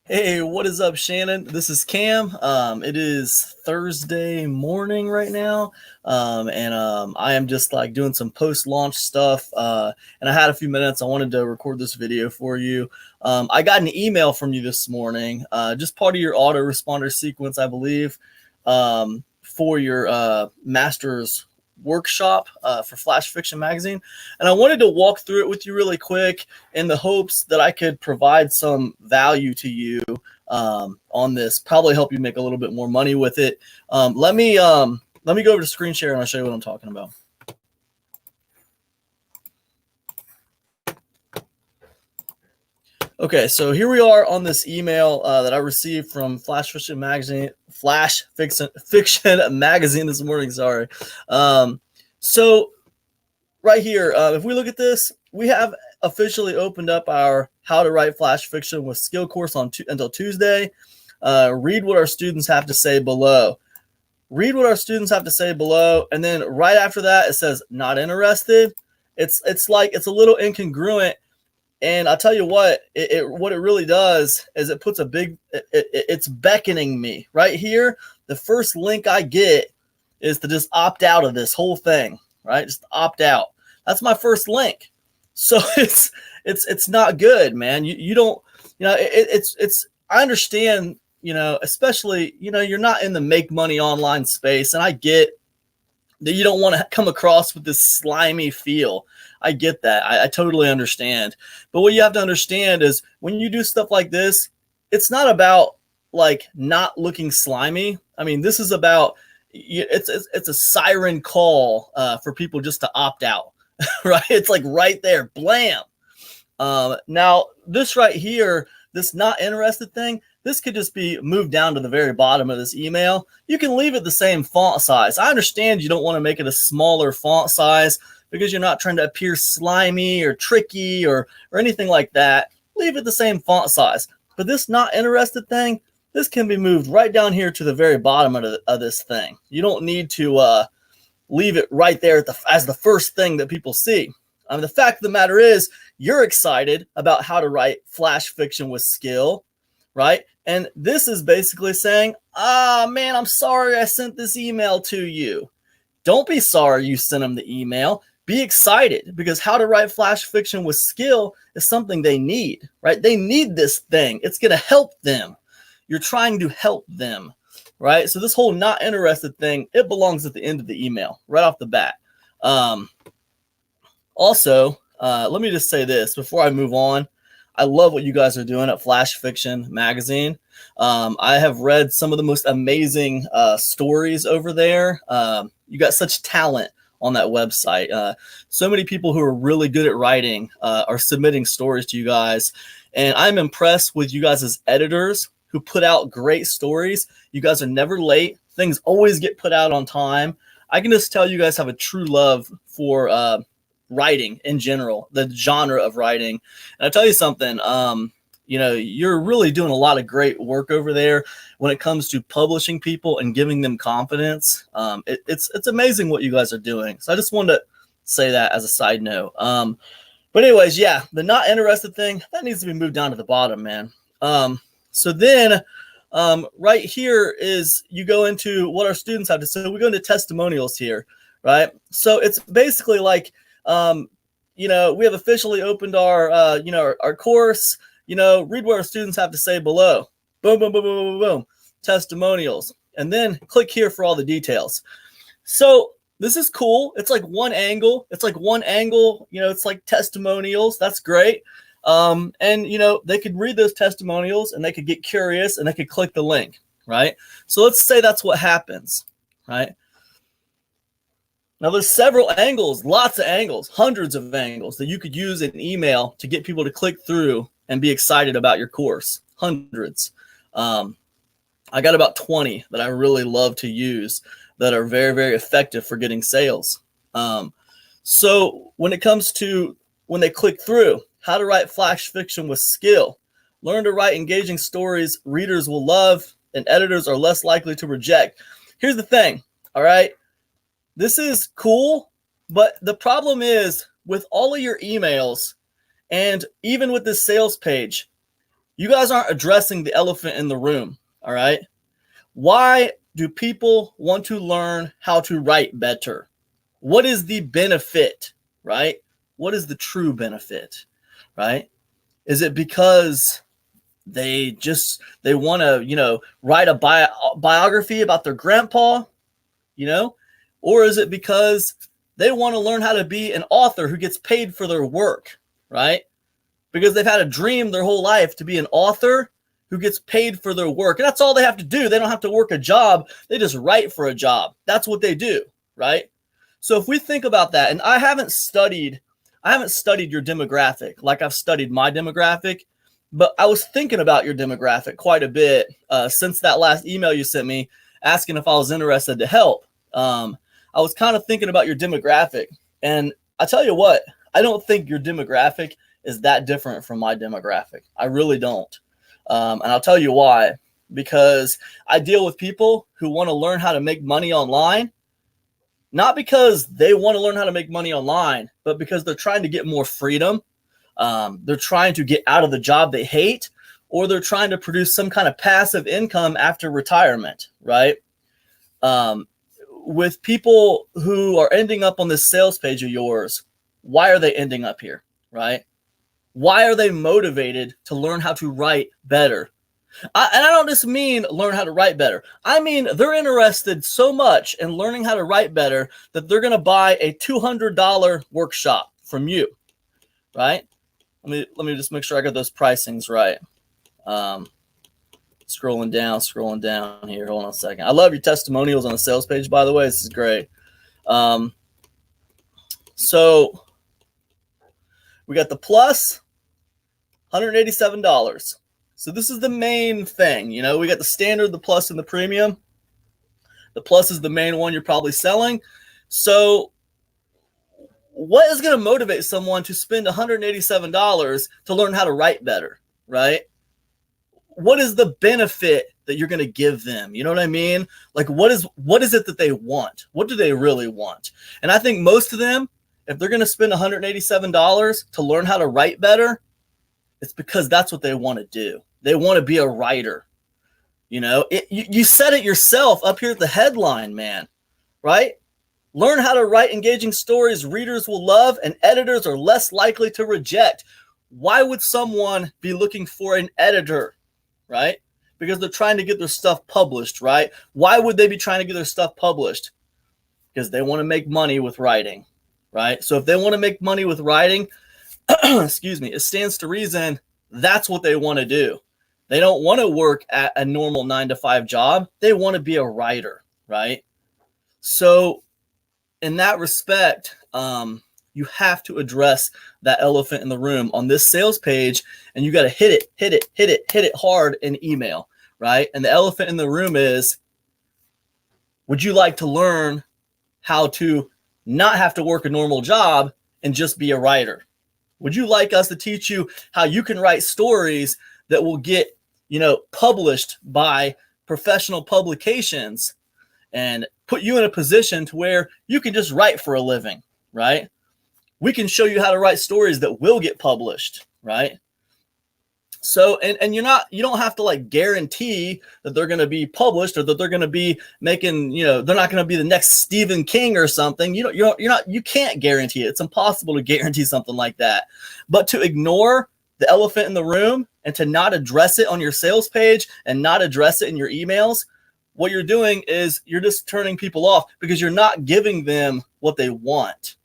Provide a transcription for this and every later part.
Hey, what is up, Shannon? This is Cam. It is Thursday morning right now, and I am just like doing some post-launch stuff. And I had a few minutes. I wanted to record this video for you. I got an email from you this morning, just part of your autoresponder sequence, I believe, for your master's workshop for Flash Fiction Magazine. And I wanted to walk through it with you really quick in the hopes that I could provide some value to you on this, probably help you make a little bit more money with it. Let me go over to screen share and I'll show you what I'm talking about. Okay, so here we are on this email that I received from Flash Fiction Magazine this morning. Sorry. So right here, if we look at this, we have officially opened up our How to Write Flash Fiction with Skill course until Tuesday. Read what our students have to say below. Read what our students have to say below, and then right after that, it says not interested. It's a little incongruent. And I'll tell you what, what it really does is it puts it's beckoning me right here. The first link I get is to just opt out of this whole thing, right? Just opt out. That's my first link. So it's not good, man. You don't, I understand, especially, you're not in the make money online space. And I get that you don't want to come across with this slimy feel. I get that. I totally understand. But what you have to understand is when you do stuff like this, it's not about like not looking slimy. I mean, this is about, it's a siren call for people just to opt out, right? It's like right there, blam. Now this right here, this not interested thing, this could just be moved down to the very bottom of this email. You can leave it the same font size. I understand you don't want to make it a smaller font size because you're not trying to appear slimy or tricky or anything like that. Leave it the same font size. But this not interested thing, this can be moved right down here to the very bottom of this thing. You don't need to leave it right there as the first thing that people see. The fact of the matter is, you're excited about how to write flash fiction with skill, right? And this is basically saying, man, I'm sorry I sent this email to you. Don't be sorry you sent them the email. Be excited, because how to write flash fiction with skill is something they need, right? They need this thing. It's going to help them. You're trying to help them, right? So this whole not interested thing, it belongs at the end of the email, right off the bat. Also, let me just say this before I move on. I love what you guys are doing at Flash Fiction Magazine. I have read some of the most amazing stories over there. You got such talent on that website. So many people who are really good at writing are submitting stories to you guys. And I'm impressed with you guys as editors who put out great stories. You guys are never late. Things always get put out on time. I can just tell you guys have a true love for writing in general, the genre of writing. And I'll tell you something, you're really doing a lot of great work over there when it comes to publishing people and giving them confidence. It's amazing what you guys are doing. So I just wanted to say that as a side note. But anyways, yeah, the not interested thing, that needs to be moved down to the bottom, man. So then right here is you go into what our students have to say. So we go into testimonials here, right? So it's basically like, we have officially opened our, our course. Read what our students have to say below. Boom, boom, boom, boom, boom, boom. Testimonials. And then click here for all the details. So this is cool. It's like one angle. It's like testimonials. That's great. And, they could read those testimonials and they could get curious and they could click the link, right? So let's say that's what happens, right? Now, there's several angles, lots of angles, hundreds of angles that you could use in email to get people to click through and be excited about your course. Hundreds. I got about 20 that I really love to use that are very, very effective for getting sales. So when it comes to when they click through, how to write flash fiction with skill, learn to write engaging stories readers will love and editors are less likely to reject. Here's the thing, all right? This is cool, but the problem is with all of your emails and even with this sales page, You guys aren't addressing the elephant in the room, all right? Why do people want to learn how to write better? What is the benefit, right? What is the true benefit, right? Is it because they want to, write a biography about their grandpa, or is it because they want to learn how to be an author who gets paid for their work, right? Because they've had a dream their whole life to be an author who gets paid for their work. And that's all they have to do. They don't have to work a job. They just write for a job. That's what they do, right? So if we think about that, and I haven't studied your demographic like I've studied my demographic, but I was thinking about your demographic quite a bit since that last email you sent me asking if I was interested to help. I was kind of thinking about your demographic, and I tell you what, I don't think your demographic is that different from my demographic. I really don't. And I'll tell you why. Because I deal with people who want to learn how to make money online, not because they want to learn how to make money online, but because they're trying to get more freedom. They're trying to get out of the job they hate, or they're trying to produce some kind of passive income after retirement, right? With people who are ending up on this sales page of yours, why are they ending up here, right? Why are they motivated to learn how to write better? And I don't just mean learn how to write better. I mean, they're interested so much in learning how to write better that they're going to buy a $200 workshop from you, right? Let me just make sure I got those pricings right. Scrolling down here. Hold on a second. I love your testimonials on the sales page, by the way. This is great. So we got the plus, $187. So this is the main thing. We got the standard, the plus, and the premium. The plus is the main one you're probably selling. So what is going to motivate someone to spend $187 to learn how to write better, right? What is the benefit that you're going to give them? You know what I mean? Like, what is it that they want? What do they really want? And I think most of them, if they're going to spend $187 to learn how to write better, it's because that's what they want to do. They want to be a writer. You said it yourself up here at the headline, man, right? Learn how to write engaging stories readers will love and editors are less likely to reject. Why would someone be looking for an editor, right? Because they're trying to get their stuff published, right? Why would they be trying to get their stuff published? Because they want to make money with writing, right? So if they want to make money with writing, excuse me, it stands to reason that's what they want to do. They don't want to work at a normal 9-to-5 job. They want to be a writer, right? So in that respect, you have to address that elephant in the room on this sales page, and you got to hit it hard in email, right? And the elephant in the room is, would you like to learn how to not have to work a normal job and just be a writer? Would you like us to teach you how you can write stories that will get, published by professional publications and put you in a position to where you can just write for a living, right? We can show you how to write stories that will get published, right? So, and you don't have to like guarantee that they're going to be published or that they're going to be making, they're not going to be the next Stephen King or something. You can't guarantee it. It's impossible to guarantee something like that. But to ignore the elephant in the room and to not address it on your sales page and not address it in your emails, what you're doing is you're just turning people off because you're not giving them what they want.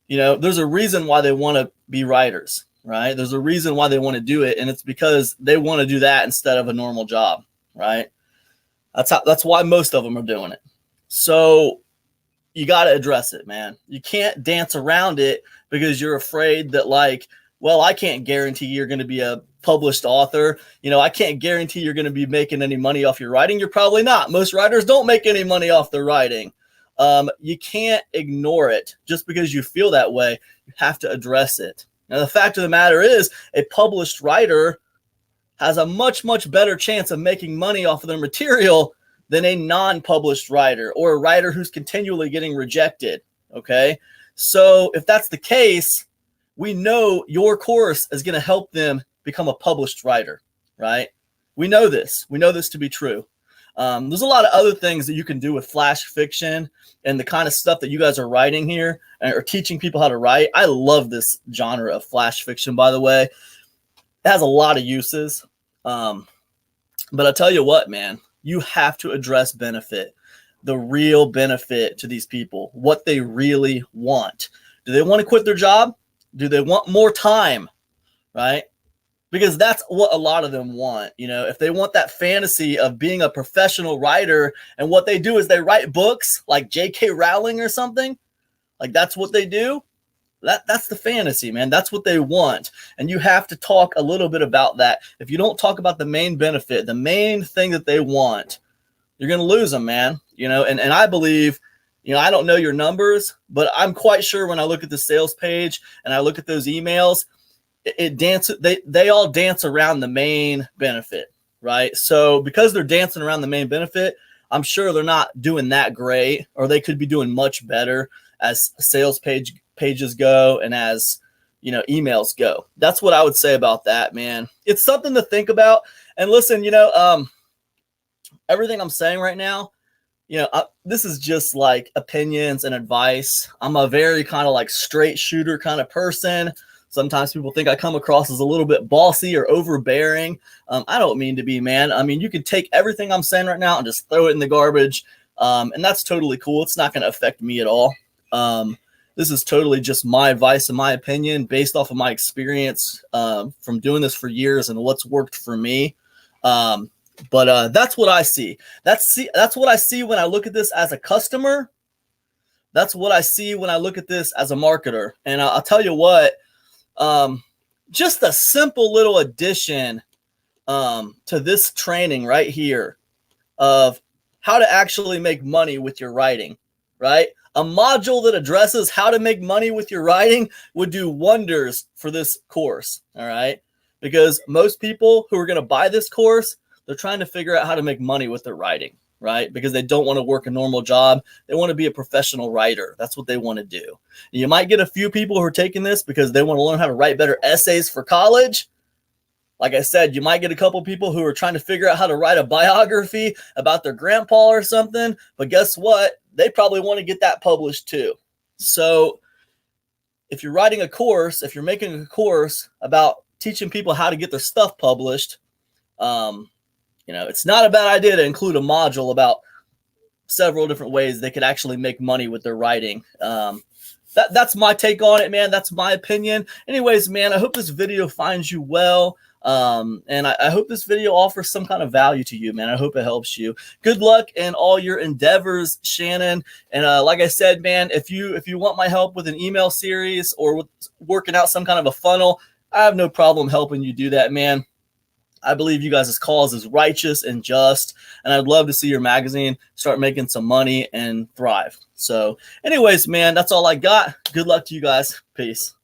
There's a reason why they want to be writers. Right? There's a reason why they want to do it, and it's because they want to do that instead of a normal job, right? That's why most of them are doing it. So you got to address it, man. You can't dance around it because you're afraid that I can't guarantee you're going to be a published author. I can't guarantee you're going to be making any money off your writing. You're probably not. Most writers don't make any money off their writing. You can't ignore it just because you feel that way. You have to address it. Now, the fact of the matter is, a published writer has a much, much better chance of making money off of their material than a non-published writer or a writer who's continually getting rejected, okay? So if that's the case, we know your course is going to help them become a published writer, right? We know this. We know this to be true. There's a lot of other things that you can do with flash fiction and the kind of stuff that you guys are writing here or teaching people how to write. I love this genre of flash fiction, by the way. It has a lot of uses. But I'll tell you what, man, you have to address benefit, the real benefit to these people, what they really want. Do they want to quit their job? Do they want more time, right? Because that's what a lot of them want. You know, if they want that fantasy of being a professional writer, and what they do is they write books like J.K. Rowling or something, like that's what they do. That's the fantasy, man. That's what they want. And you have to talk a little bit about that. If you don't talk about the main benefit, the main thing that they want, you're going to lose them, man. You know, and I believe, you know, I don't know your numbers, but I'm quite sure when I look at the sales page and I look at those emails, they all dance around the main benefit, right? So because they're dancing around the main benefit, I'm sure they're not doing that great, or they could be doing much better as sales pages go and as, you know, emails go. That's what I would say about that, man. It's something to think about. And listen, you know, everything I'm saying right now, you know, this is just like opinions and advice. I'm a very kind of like straight shooter kind of person. Sometimes people think I come across as a little bit bossy or overbearing. I don't mean to be, man. I mean, you can take everything I'm saying right now and just throw it in the garbage. And that's totally cool. It's not going to affect me at all. This is totally just my advice and my opinion based off of my experience from doing this for years and what's worked for me. But that's what I see. That's what I see when I look at this as a customer. That's what I see when I look at this as a marketer. And I'll tell you what, just a simple little addition to this training right here of how to actually make money with your writing, right? A module that addresses how to make money with your writing would do wonders for this course, all right? Because most people who are going to buy this course, they're trying to figure out how to make money with their writing, right? Because they don't want to work a normal job. They want to be a professional writer. That's what they want to do. And you might get a few people who are taking this because they want to learn how to write better essays for college. Like I said, you might get a couple people who are trying to figure out how to write a biography about their grandpa or something. But guess what? They probably want to get that published too. So if you're writing a course, if you're making a course about teaching people how to get their stuff published, you know, it's not a bad idea to include a module about several different ways they could actually make money with their writing. That's my take on it, man. That's my opinion. Anyways, man, I hope this video finds you well. And I hope this video offers some kind of value to you, man. I hope it helps you. Good luck in all your endeavors, Shannon. And like I said, man, if you want my help with an email series or with working out some kind of a funnel, I have no problem helping you do that, man. I believe you guys' cause is righteous and just, and I'd love to see your magazine start making some money and thrive. So anyways, man, that's all I got. Good luck to you guys. Peace.